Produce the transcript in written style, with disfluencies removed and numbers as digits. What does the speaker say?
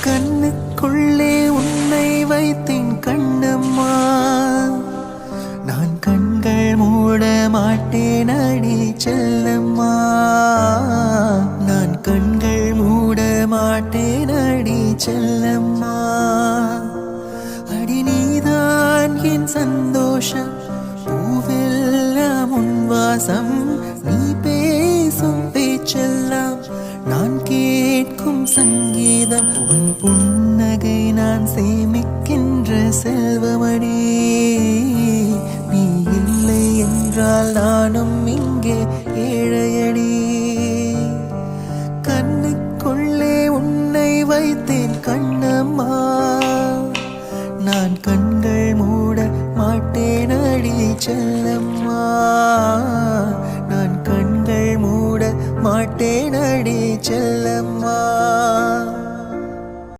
கண்ணுக்குள்ளே உன்னை வைத்தேன் கண்ணம்மா, நான் கண்கள் மூட மாட்டேன் அடி செல்லம்மா, நான் கண்கள் மூட மாட்டேன் அடி செல்லம்மா. அடி நீதான் என் சந்தோஷம், பூவெல்லாம் உன் வாசம், நீ பேசும் பேச்செல்லாம் நான் கேட்கும் சங்கீதம், உன் புன்னகை நான் சேமிக்கின்ற செல்வமடி, நீ இல்லை என்றால் நானும் இங்கே ஏழையடி. கண்ணுக்குள்ளே உன்னை வைத்தேன் கண்ணம்மா, நான் கண்கள் மூட மாட்டேன் அடி செல்லம்மா, நான் கண்கள் மூட மாட்டேன் அடி செல்ல